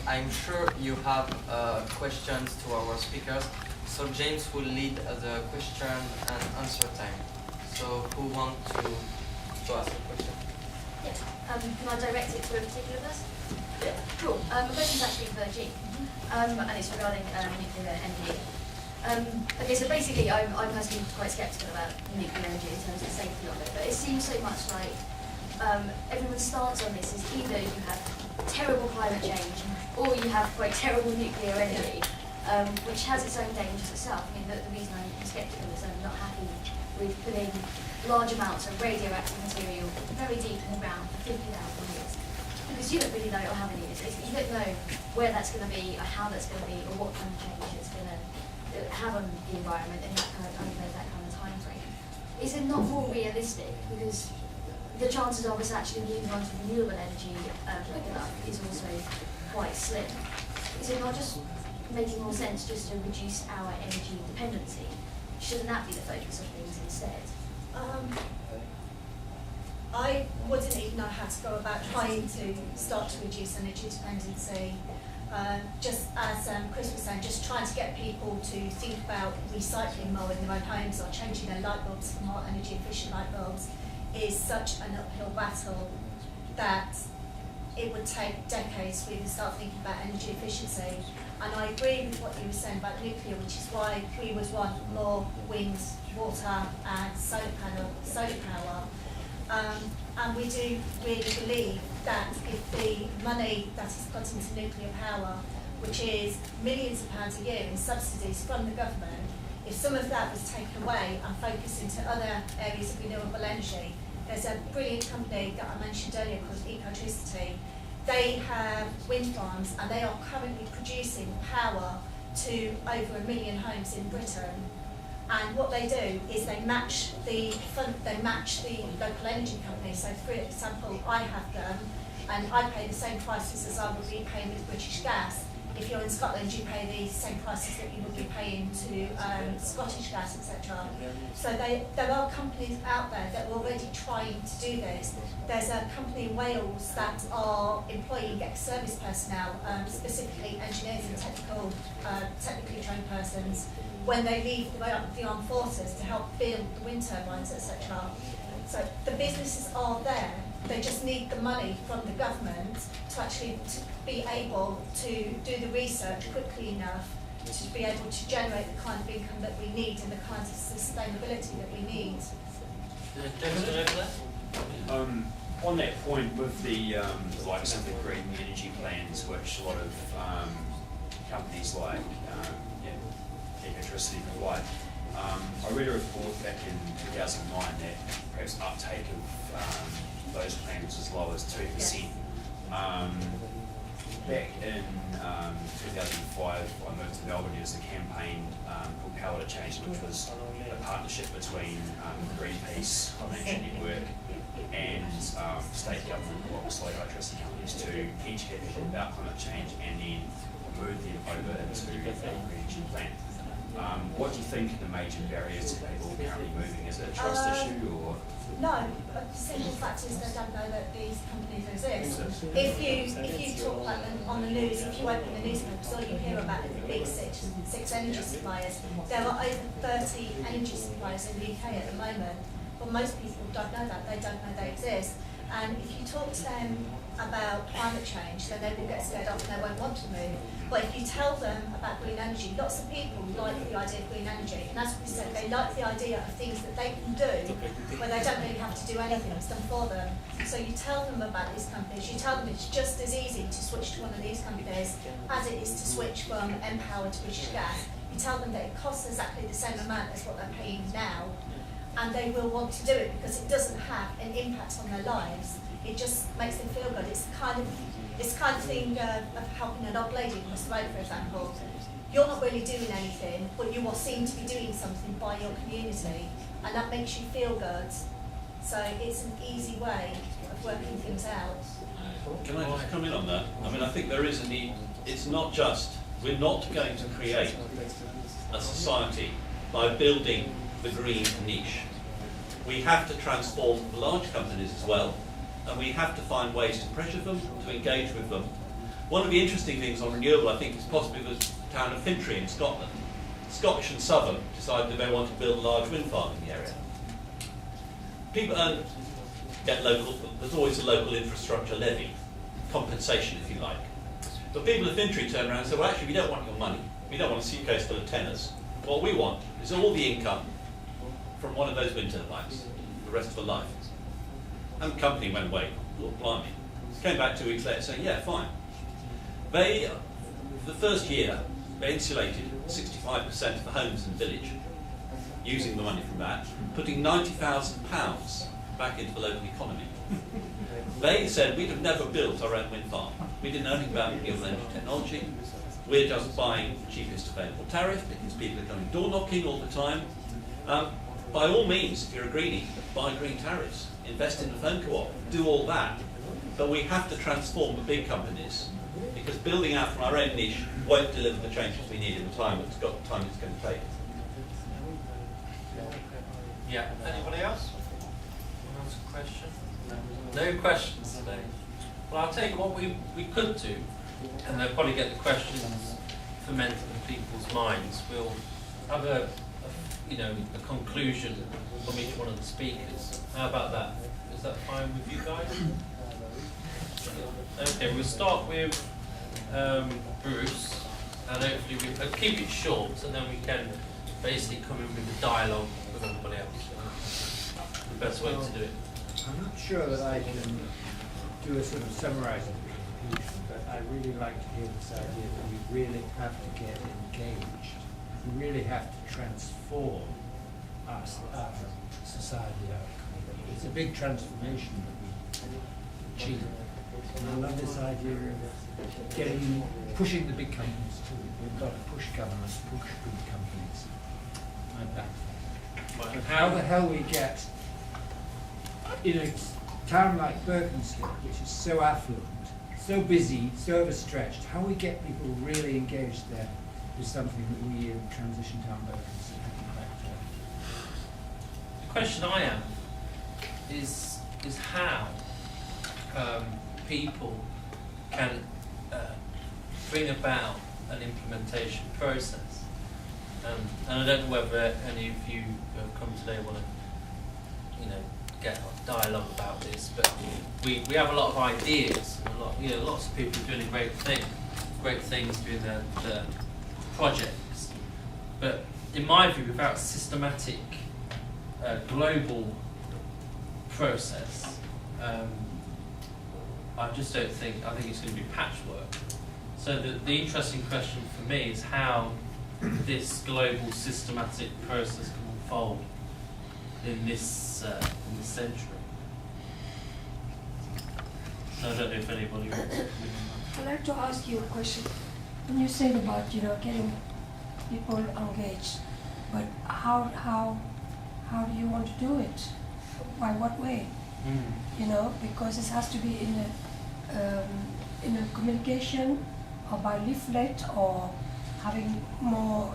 I'm sure you have questions to our speakers. So James will lead the question and answer time. So who wants to ask a question? Yeah. Can I direct it to a particular person? Yeah. Cool. The question's actually for G, and it's regarding nuclear energy. Okay, so basically, I'm personally quite sceptical about nuclear energy in terms of the safety of it, but it seems so much like everyone's stance on this is either you have terrible climate change or you have quite terrible nuclear energy, which has its own dangers itself. I mean, the reason I'm sceptical is I'm not happy with putting large amounts of radioactive material very deep in the ground for 50,000 years. Because you don't really know how many it is. You don't know where that's going to be, or how that's going to be, or what kind of change it's going to have on the environment in that kind of, over that kind of time frame. Is it not more realistic? Because the chances of us actually moving on to renewable energy quick enough is also quite slim. Is it not just making more sense just to reduce our energy dependency? Shouldn't that be the focus of things instead? I wouldn't even know how to go about trying to start to reduce energy dependency. Just as Chris was saying, just trying to get people to think about recycling more in their own homes or changing their light bulbs for more energy efficient light bulbs is such an uphill battle that it would take decades for you to start thinking about energy efficiency. And I agree with what you were saying about nuclear, which is why we would want more wind, water and solar power. And we do really believe that if the money that is put into nuclear power, which is millions of pounds a year in subsidies from the government, if some of that was taken away and focused into other areas of renewable energy, there's a brilliant company that I mentioned earlier called Ecotricity. They have wind farms and they are currently producing power to over 1 million homes in Britain. And what they do is they match the local energy company. So, for example, I have them, and I pay the same prices as I would be paying with British Gas. If you're in Scotland, you pay the same prices that you would be paying to Scottish Gas, etc. So there are companies out there that are already trying to do this. There's a company in Wales that are employing ex-service personnel, specifically engineers and technically trained persons, when they leave the armed forces to help build the wind turbines, etc. So the businesses are there. They just need the money from the government to actually be able to do the research quickly enough to be able to generate the kind of income that we need and the kinds of sustainability that we need. On that point, with the likes of the green energy plans, which a lot of companies like Ecotricity provide, I read a report back in 2009 that perhaps uptake of those plans was as low as 2%. Yes. Back in 2005, I moved to Melbourne. There was a campaign called Power to Change, which was a partnership between Greenpeace, Financial Network, and state government, obviously electricity companies, to educate people about climate change and then move them over into a green energy plan. What do you think are the major barriers to people currently moving? Is it a trust issue or? No, the simple fact is they don't know that these companies exist. If you talk like on the news, if you open the newspapers, all you hear about is the big six energy suppliers. There are over 30 energy suppliers in the UK at the moment, but most people don't know that. They don't know they exist. And if you talk to them about climate change, then they will get scared off and they won't want to move. But if you tell them about green energy, lots of people like the idea of green energy. And as we said, they like the idea of things that they can do where they don't really have to do anything, it's done for them. So you tell them about these companies, you tell them it's just as easy to switch to one of these companies as it is to switch from Empower to British Gas. You tell them that it costs exactly the same amount as what they're paying now, and they will want to do it because it doesn't have an impact on their lives. It just makes them feel good. It's kind of thing of helping an old lady across the road, for example. You're not really doing anything, but you are seen to be doing something by your community, and that makes you feel good. So it's an easy way of working things out. Can I just come in on that? I mean, I think there is a need. It's not just, we're not going to create a society by building the green niche. We have to transform large companies as well, and we have to find ways to pressure them, to engage with them. One of the interesting things on renewable, I think, is possibly the town of Fintry in Scotland. Scottish and Southern decided that they want to build a large wind farm in the area. People get local, there's always a local infrastructure levy, compensation if you like. But people of Fintry turn around and say, well actually we don't want your money, we don't want a suitcase full of tenors. What we want is all the income from one of those wind turbines, the rest of the life. And the company went away, Lord blimey. Came back 2 weeks later saying, yeah, fine. They, the first year, they insulated 65% of the homes in the village, using the money from that, putting £90,000 back into the local economy. They said we'd have never built our own wind farm. We didn't know anything about renewable energy technology. We're just buying the cheapest available tariff because people are coming door knocking all the time. By all means, if you're a greenie, buy green tariffs, invest in a phone co-op, do all that. But we have to transform the big companies because building out from our own niche won't deliver the changes we need in the time it's going to take. Yeah. Anybody else? Anyone else a question? No questions today. Well, I'll tell you what we could do, and they'll probably get the questions fermented in people's minds. We'll have a conclusion from each one of the speakers. How about that? Is that fine with you guys? Okay, we'll start with Bruce, and hopefully we'll keep it short, and then we can basically come in with a dialogue with everybody else. The best way to do it. I'm not sure that I can do a sort of summarising conclusion, but I really like to hear this idea that we really have to get engaged. We really have to transform our society, our economy. It's a big transformation that we achieve. And I love this idea of pushing the big companies too. We've got to push governments, push big companies. I back that. But how the hell we get in a town like Berkhamsted, which is so affluent, so busy, so overstretched, how we get people really engaged there is something that we in Transition Town Berkhamsted have to back to. The question I am is how people can bring about an implementation process. And I don't know whether any of you who have come today want to, get a dialogue about this, but we have a lot of ideas, and lots of people doing great things doing the projects. But in my view, without a systematic global process, I just don't think, I think it's going to be patchwork. So the interesting question for me is how this global systematic process can unfold in this century. So I don't know if anybody wants to. I'd like to ask you a question. When you said about getting people engaged, but how do you want to do it? By what way? Because it has to be in a communication, or by leaflet, or having more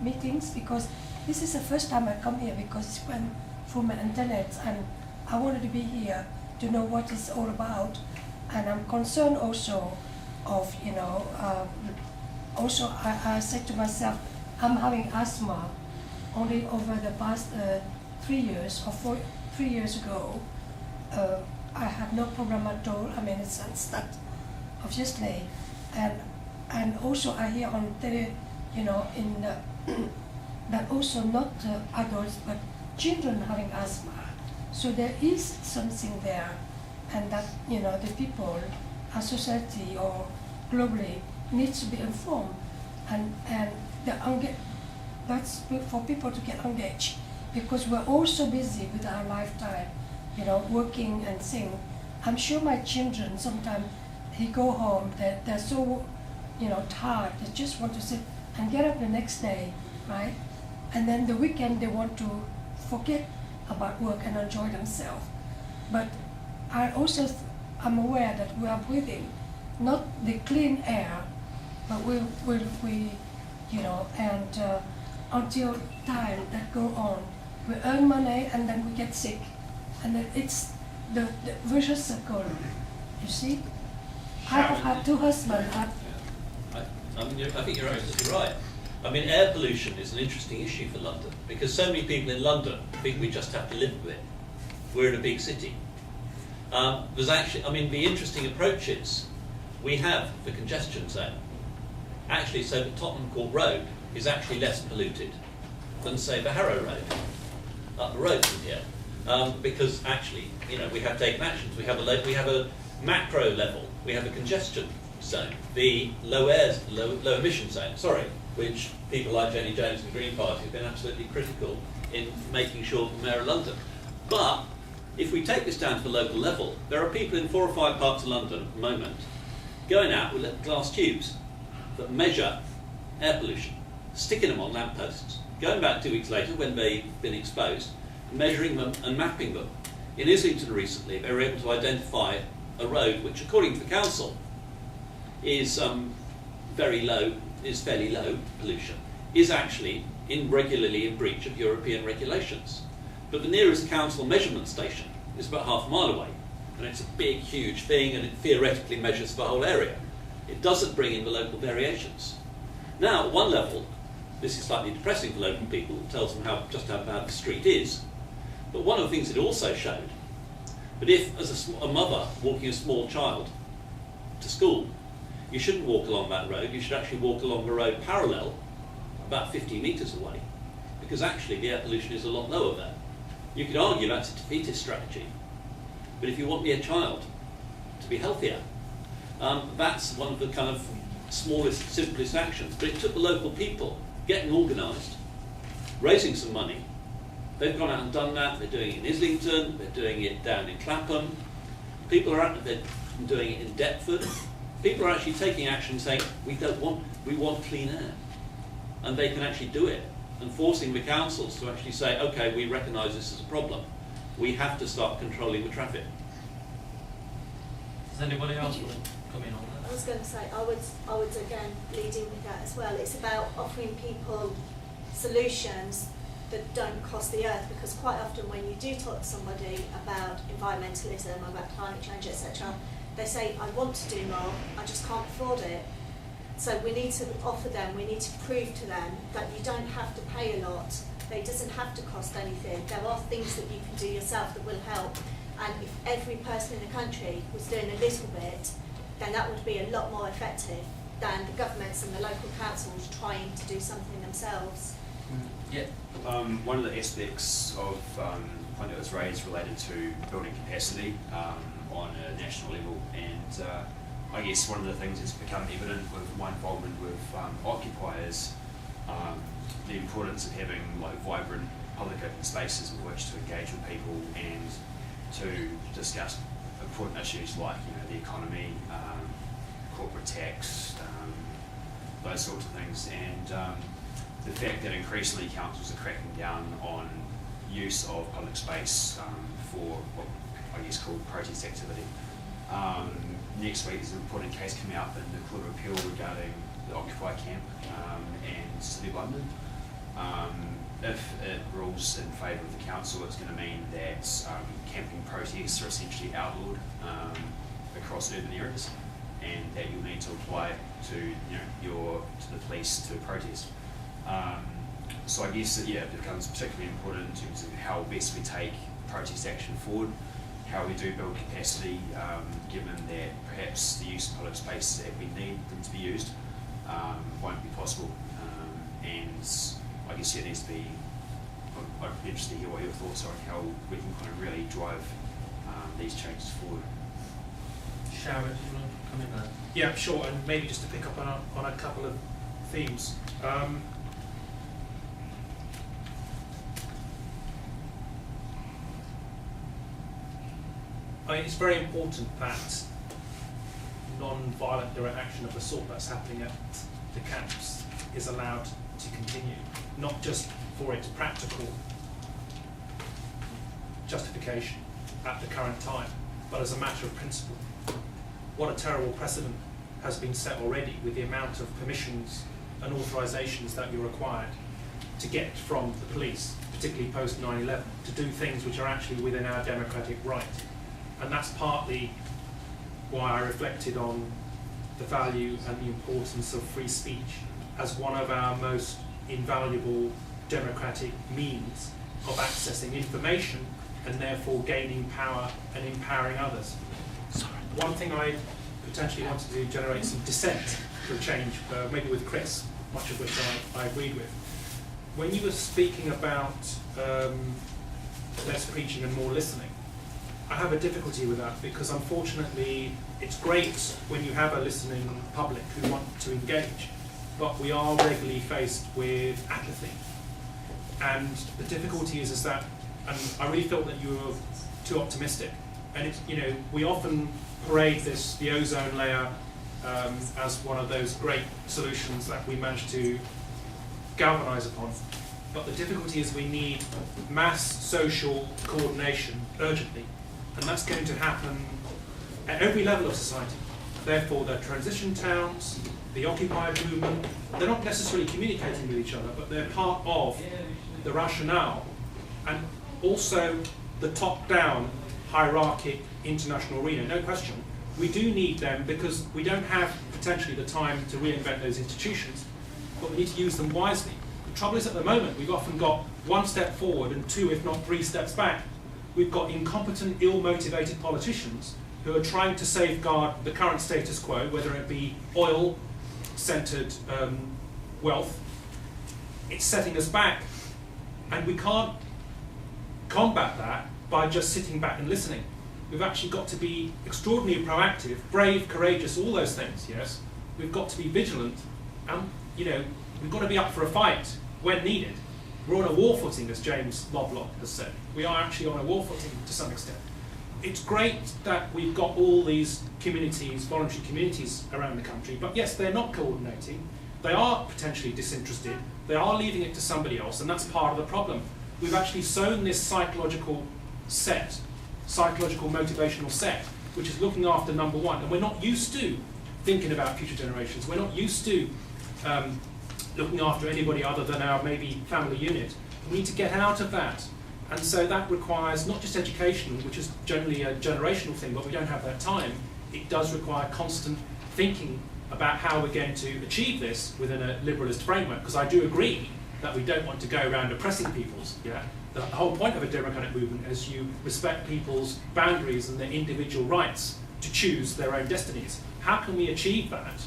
meetings. Because this is the first time I come here, because it went through my internet, and I wanted to be here to know what it's all about. And I'm concerned also of also I said to myself, I'm having asthma. Only over the past 3 years or 3 years ago, I had no problem at all. I mean, it's that obviously, and also I hear on tele, that also not adults but children having asthma. So there is something there, and that the people, our society or globally needs to be informed, and that's for people to get engaged, because we're all so busy with our lifetime, working and things. I'm sure my children sometimes they go home, they're so tired, they just want to sit and get up the next day, right? And then the weekend they want to forget about work and enjoy themselves. But I'm aware that we are breathing not the clean air, but we until time that go on, we earn money and then we get sick, and then it's the vicious circle. You see, I have had 2 husbands. I think you're absolutely right. I mean, air pollution is an interesting issue for London because so many people in London think we just have to live with it. We're in a big city. There's actually, I mean, the interesting approach is we have the congestion zone. Actually, so the Tottenham Court Road is actually less polluted than, say, the Harrow Road, up the road from here. Because actually, you know, we have taken actions. We have a macro level. We have a congestion zone, the low emission zone, which people like Jenny Jones and the Green Party have been absolutely critical in making sure for the Mayor of London. But if we take this down to the local level, there are people in 4 or 5 parts of London at the moment going out with glass tubes that measure air pollution, sticking them on lampposts, going back 2 weeks later when they've been exposed, measuring them and mapping them. In Islington recently, they were able to identify a road which, according to the council, is fairly low pollution, is actually regularly in breach of European regulations. But the nearest council measurement station is about half a mile away, and it's a big, huge thing, and it theoretically measures the whole area. It doesn't bring in the local variations. Now, at one level, this is slightly depressing for local people. It tells them just how bad the street is. But one of the things it also showed, that if, as a mother walking a small child to school, you shouldn't walk along that road, you should actually walk along the road parallel, about 50 metres away, because actually the air pollution is a lot lower there. You could argue that's a defeatist strategy, but if you want your child to be healthier, that's one of the kind of smallest, simplest actions. But it took the local people getting organised, raising some money. They've gone out and done that. They're doing it in Islington, they're doing it down in Clapham. They're doing it in Deptford. People are actually taking action saying, we want clean air. And they can actually do it, and forcing the councils to actually say, okay, we recognise this as a problem. We have to start controlling the traffic. Does anybody else want to come in on that? I was going to say, I would again lead in with that as well. It's about offering people solutions that don't cost the earth, because quite often when you do talk to somebody about environmentalism, about climate change, etc., they say, I want to do more, I just can't afford it. So we need to offer them, we need to prove to them that you don't have to pay a lot, that it doesn't have to cost anything. There are things that you can do yourself that will help. And if every person in the country was doing a little bit, then that would be a lot more effective than the governments and the local councils trying to do something themselves. Yeah. One of the aspects of point that was raised related to building capacity on a national level, and I guess one of the things that's become evident with my involvement with occupiers, the importance of having like vibrant public open spaces with which to engage with people and to discuss important issues like, you know, the economy, corporate tax, those sorts of things, and the fact that increasingly councils are cracking down on use of public space for what I guess called protest activity. Next week there's an important case coming up in the Court of Appeal regarding the Occupy camp and City of London. If it rules in favour of the council, it's going to mean that camping protests are essentially outlawed across urban areas, and that you'll need to apply to the police to protest. So I guess that, it becomes particularly important in terms of how best we take protest action forward, how we do build capacity, given that perhaps the use of public spaces that we need them to be used won't be possible. And I guess it needs to be, I'd be interested to hear what your thoughts are on how we can kind of really drive these changes forward. Sharon, do you want to come in there? Yeah, sure, and maybe just to pick up on a couple of themes. I mean, it's very important that non-violent direct action of the sort that's happening at the camps is allowed to continue, not just for its practical justification at the current time, but as a matter of principle. What a terrible precedent has been set already with the amount of permissions and authorisations that you're required to get from the police, particularly post 9/11, to do things which are actually within our democratic right. And that's partly why I reflected on the value and the importance of free speech as one of our most invaluable democratic means of accessing information and therefore gaining power and empowering others. One thing I potentially wanted to generate some dissent for a change, maybe with Chris, much of which I agreed with. When you were speaking about less preaching and more listening, I have a difficulty with that because unfortunately it's great when you have a listening public who want to engage, but we are regularly faced with apathy. And the difficulty is that, and I really felt that you were too optimistic. And it's, you know, we often parade the ozone layer as one of those great solutions that we managed to galvanise upon. But the difficulty is we need mass social coordination urgently, and that's going to happen at every level of society. Therefore, the transition towns, the occupied movement, they're not necessarily communicating with each other, but they're part of the rationale, and also the top-down hierarchic international arena, no question. We do need them because we don't have potentially the time to reinvent those institutions, but we need to use them wisely. The trouble is at the moment we've often got one step forward and two, if not three steps back. We've got incompetent, ill-motivated politicians who are trying to safeguard the current status quo, whether it be oil-centred wealth. It's setting us back, and we can't combat that by just sitting back and listening. We've actually got to be extraordinarily proactive, brave, courageous, all those things, yes. We've got to be vigilant, and, you know, we've got to be up for a fight when needed. We're on a war footing, as James Lovelock has said. We are actually on a war footing to some extent. It's great that we've got all these communities, voluntary communities around the country, but yes, they're not coordinating. They are potentially disinterested. They are leaving it to somebody else, and that's part of the problem. We've actually sown this psychological motivational set, which is looking after number one, and we're not used to thinking about future generations. We're not used to looking after anybody other than our maybe family unit. We need to get out of that. And so that requires not just education, which is generally a generational thing, but we don't have that time. It does require constant thinking about how we're going to achieve this within a liberalist framework, because I do agree that we don't want to go around oppressing peoples. Yeah? The whole point of a democratic movement is you respect people's boundaries and their individual rights to choose their own destinies. How can we achieve that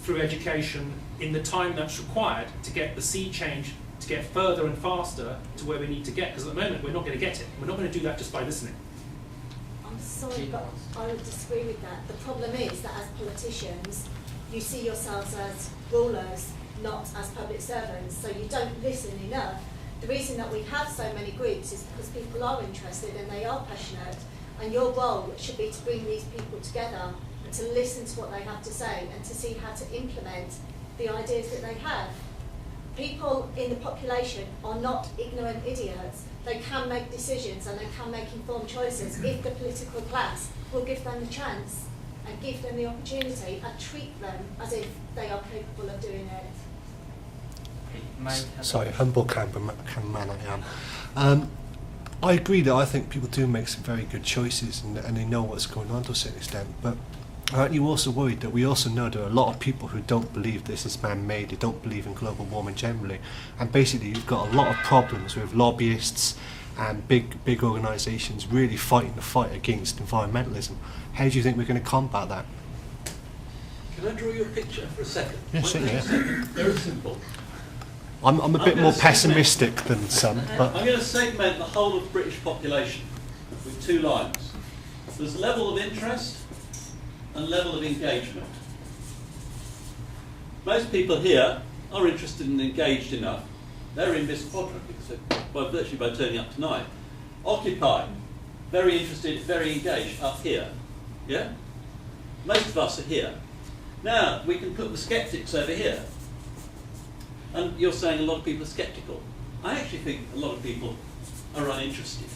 through education in the time that's required to get the sea change, to get further and faster to where we need to get? Because at the moment we're not going to get it. We're not going to do that just by listening. I'm sorry, but I would disagree with that. The problem is that as politicians, you see yourselves as rulers, not as public servants, so you don't listen enough. The reason that we have so many groups is because people are interested and they are passionate, and your role should be to bring these people together and to listen to what they have to say and to see how to implement the ideas that they have. People in the population are not ignorant idiots. They can make decisions and they can make informed choices if the political class will give them the chance and give them the opportunity and treat them as if they are capable of doing it. Sorry, humble cameraman I am. I agree that I think people do make some very good choices and they know what's going on to a certain extent, but aren't you also worried that we also know there are a lot of people who don't believe this is man-made, they don't believe in global warming generally, and basically you've got a lot of problems with lobbyists and big organisations really fighting the fight against environmentalism. How do you think we're going to combat that? Can I draw you a picture for a second? Yeah, certainly, yeah. Very simple. I'm a bit more pessimistic than some, but I'm going to segment the whole of the British population with two lines. There's level of interest and level of engagement. Most people here are interested and engaged enough. They're in this quadrant because virtually by turning up tonight. Occupy, very interested, very engaged up here. Yeah? Most of us are here. Now we can put the sceptics over here. And you're saying a lot of people are sceptical. I actually think a lot of people are uninterested.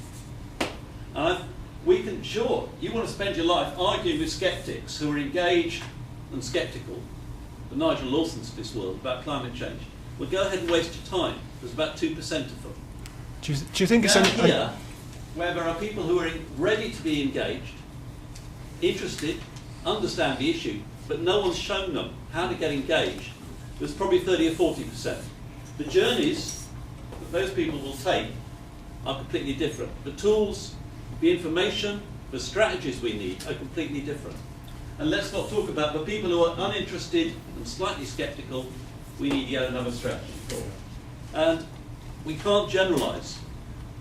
We can, sure, you want to spend your life arguing with sceptics who are engaged and sceptical, the Nigel Lawsons of this world, about climate change. Well, go ahead and waste your time. There's about 2% of them. do you think it's here, where there are people who are ready to be engaged, interested, understand the issue, but no one's shown them how to get engaged, there's probably 30 or 40%. The journeys that those people will take are completely different. The tools, the information, the strategies we need are completely different. And let's not talk about the people who are uninterested and slightly sceptical, we need yet another strategy for. And we can't generalise,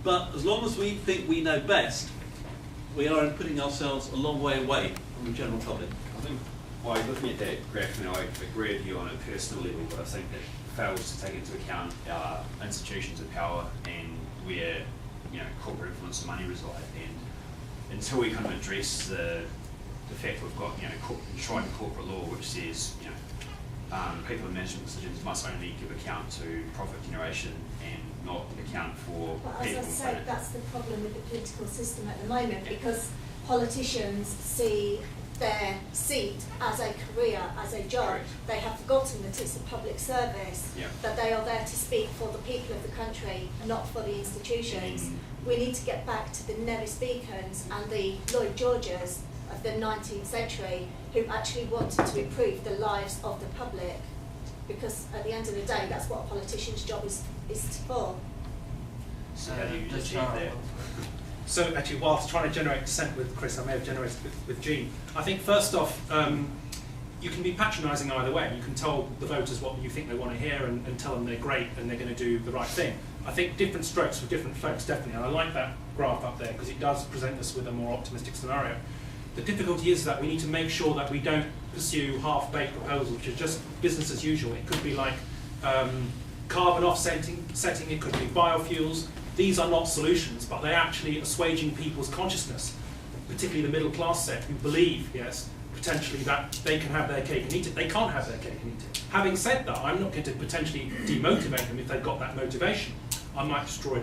but as long as we think we know best, we are putting ourselves a long way away from the general public. I think by looking at that graph, and I agree with you on a personal level, but I think it fails to take into account our institutions of power and where corporate influence and money reside. And until we kind of address the fact we've got enshrined corporate law which says people in management decisions must only give account to profit generation and not account for But as people. I said, that's the problem with the political system at the moment, because politicians see their seat as a career, as a job. Correct. They have forgotten that it's a public service, Yeah. that they are there to speak for the people of the country, not for the institutions. We need to get back to the Nevis Beacons and the Lloyd Georges of the 19th century, who actually wanted to improve the lives of the public, because at the end of the day, that's what a politician's job is for. So how do you the achieve chair that? So actually, whilst trying to generate dissent with Chris, I may have generated with Jean. I think first off, you can be patronising either way. You can tell the voters what you think they want to hear and tell them they're great and they're going to do the right thing. I think different strokes for different folks, definitely, and I like that graph up there because it does present us with a more optimistic scenario. The difficulty is that we need to make sure that we don't pursue half-baked proposals, which are just business as usual. It could be like carbon offsetting, it could be biofuels. These are not solutions, but they're actually assuaging people's consciousness, particularly the middle class set who believe, yes, potentially that they can have their cake and eat it. They can't have their cake and eat it. Having said that, I'm not going to potentially demotivate them if they've got that motivation. I might just draw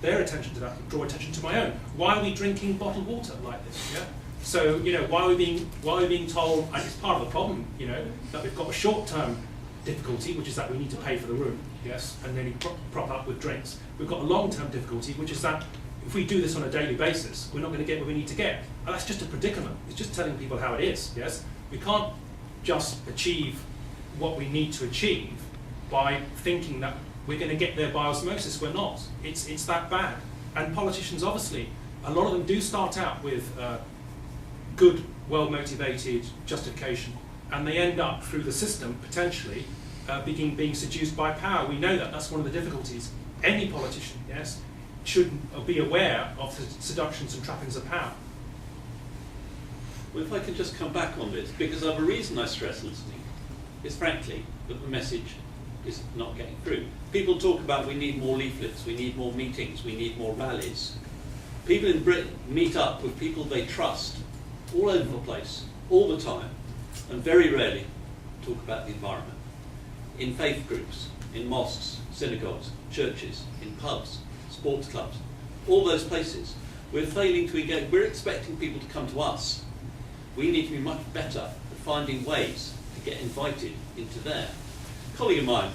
their attention to that, draw attention to my own. Why are we drinking bottled water like this? Yeah. So why are we being told? And it's part of the problem, that we've got a short-term difficulty, which is that we need to pay for the room, yes, and then you prop up with drinks. We've got a long-term difficulty, which is that if we do this on a daily basis, we're not going to get what we need to get. And that's just a predicament. It's just telling people how it is, yes? We can't just achieve what we need to achieve by thinking that we're going to get there by osmosis. We're not. It's that bad. And politicians, obviously, a lot of them do start out with good, well-motivated justification, and they end up through the system, potentially, being seduced by power. We know that. That's one of the difficulties. Any politician, yes, should be aware of the seductions and trappings of power. Well, if I could just come back on this, because the reason I stress listening is frankly that the message is not getting through. People talk about we need more leaflets, we need more meetings, we need more rallies. People in Britain meet up with people they trust all over the place, all the time, and very rarely talk about the environment. In faith groups, in mosques, synagogues, churches, in pubs, sports clubs, all those places. We're failing to engage. We're expecting people to come to us. We need to be much better at finding ways to get invited into there. A colleague of mine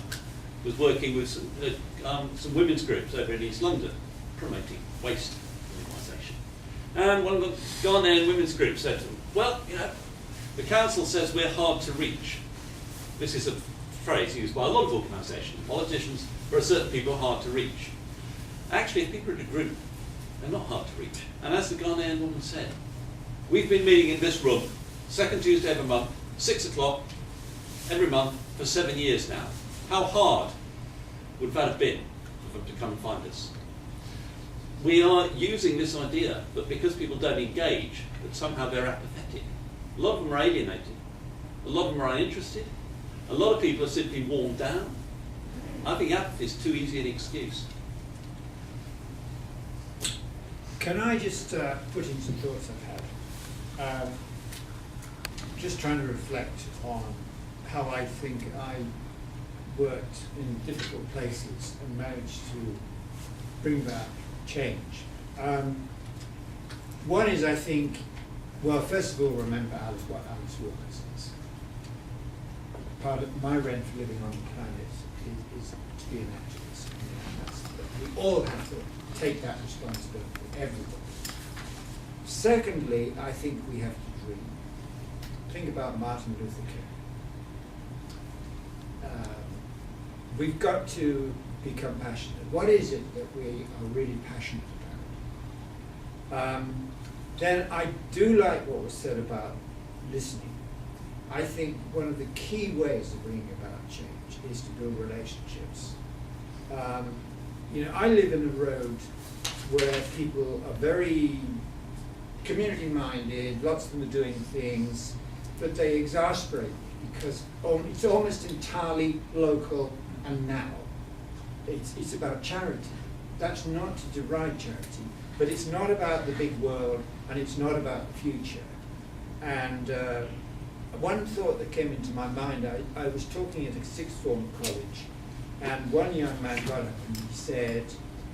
was working with some women's groups over in East London, promoting waste minimisation. And one of the Ghanaian women's groups said to them, well, the council says we're hard to reach. This is a phrase used by a lot of organisations. Politicians, there are certain people hard to reach. Actually, if people are in a group, they're not hard to reach. And as the Ghanaian woman said, we've been meeting in this room, second Tuesday of a month, 6 o'clock, every month for 7 years now. How hard would that have been for them to come and find us? We are using this idea that because people don't engage, that somehow they're apathetic. A lot of them are alienated. A lot of them are uninterested. A lot of people are simply worn down. I think apathy is too easy an excuse. Can I just put in some thoughts I've had? Just trying to reflect on how I think I worked in difficult places and managed to bring about change. One is, I think, well, first of all, remember what Alice Walker says. Part of my rent for living on the planet is to be an activist. We all have to take that responsibility, everybody. Secondly, I think we have to dream. think about Martin Luther King. We've got to become passionate. What is it that we are really passionate about? Then I do like what was said about listening. I think one of the key ways of bringing about change is to build relationships. You know, I live in a road where people are very community-minded, lots of them are doing things, but they exasperate me because it's almost entirely local and now. It's about charity. That's not to deride charity, but it's not about the big world and it's not about the future. And one thought that came into my mind, I was talking at a sixth form college, and one young man got up and he said,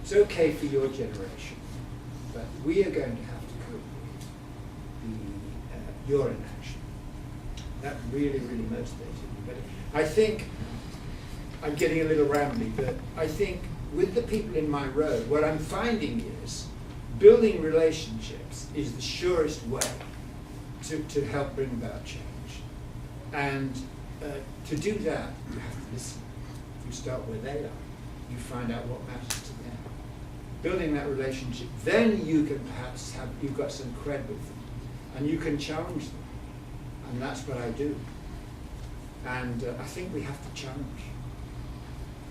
it's okay for your generation, but we are going to have to cope with your inaction. That really, really motivated me. But I think, I'm getting a little rambly, but I think with the people in my road, what I'm finding is building relationships is the surest way to help bring about change. And to do that, you have to listen. You start where they are. You find out what matters to them. Building that relationship, then you can perhaps you've got some cred with them, and you can challenge them. And that's what I do. And I think we have to challenge.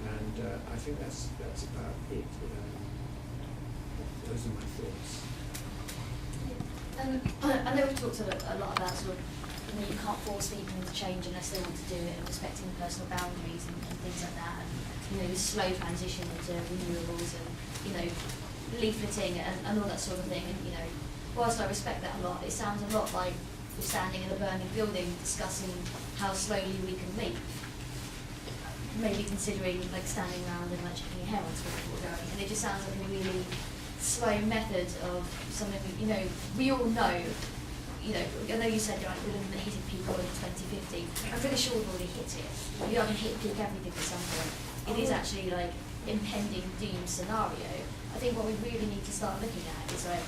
And I think that's about it. Those are my thoughts. I know we've talked a lot about sort of, you know, you can't force people to change unless they want to do it, and respecting personal boundaries and things like that, and you know, the slow transition into renewables and you know, leafleting and all that sort of thing. And you know, whilst I respect that a lot, it sounds a lot like we're standing in a burning building discussing how slowly we can leave. Maybe considering like standing around and like checking your hair once before going, and it just sounds like a really slow method of something. You know, we all know. You know, I know you said like we're looking at hitting peak oil in 2050. I'm pretty sure we've already hit it. We haven't hit peak everything at some point. It is actually like impending doom scenario. I think what we really need to start looking at is like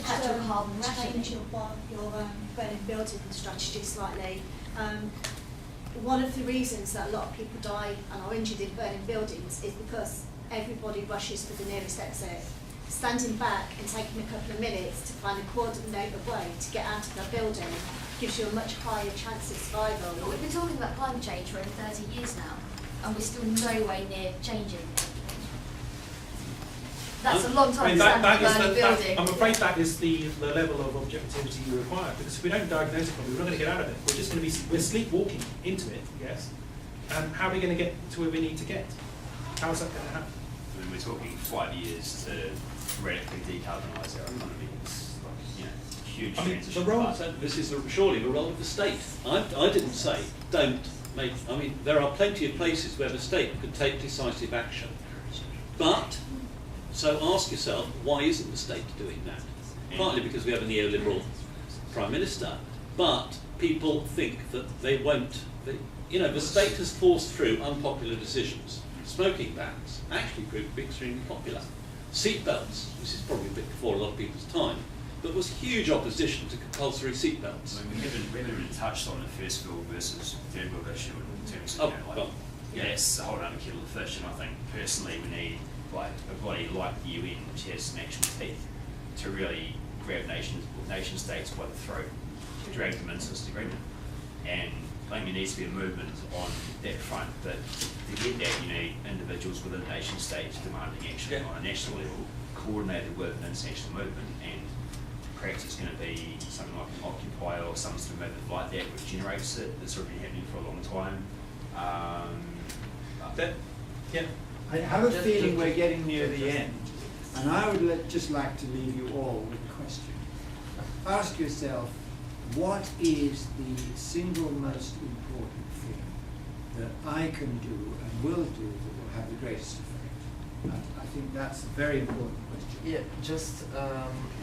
actual carbon rationing. Change your burning building strategy slightly. One of the reasons that a lot of people die and are injured in burning buildings is because everybody rushes for the nearest exit. Standing back and taking a couple of minutes to find a coordinated way to get out of that building gives you a much higher chance of survival. We've been talking about climate change for over 30 years now, and we're still no way near changing. That's a long time to stand in a burning building. I'm afraid that is the level of objectivity you require, because if we don't diagnose it properly, we're not going to get out of it. We're just going to be, we're sleepwalking into it, yes. And how are we going to get to where we need to get? How is that going to happen? I mean, we're talking 5 years to radically decarbonise our economy. It's like, you know, huge transition. This is surely the role of the state. I didn't say don't make. I mean, there are plenty of places where the state could take decisive action, but so ask yourself, why isn't the state doing that? Partly because we have a neoliberal prime minister, but people think that they won't. You know, the state has forced through unpopular decisions. Smoking bans actually proved to be extremely popular. Seatbelts, this is probably a bit before a lot of people's time, but was huge opposition to compulsory seatbelts. I mean, we haven't even touched on the first bill versus third bill issue in terms of, that's a whole other kettle of fish, and I think personally we need like a body like the UN, which has some actual teeth, to really grab nation states by the throat, to drag them into this agreement. And I think there needs to be a movement on that front, but to get that you need individuals within nation states demanding action on a national level, coordinated with an international movement, and perhaps it's going to be something like an Occupy or some sort of movement like that which generates it. That's sort of been happening for a long time. I have a feeling we're getting near the end, and I would just like to leave you all with a question. Ask yourself, what is the single most important thing that I can do and will do that will have the greatest effect? I think that's a very important question. Yeah, just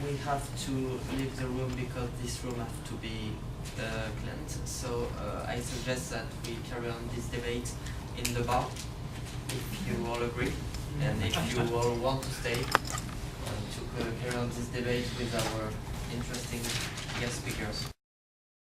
we have to leave the room because this room has to be cleansed. So I suggest that we carry on this debate in the bar, if you all agree, and if you all want to stay to carry on this debate with our interesting guest speakers.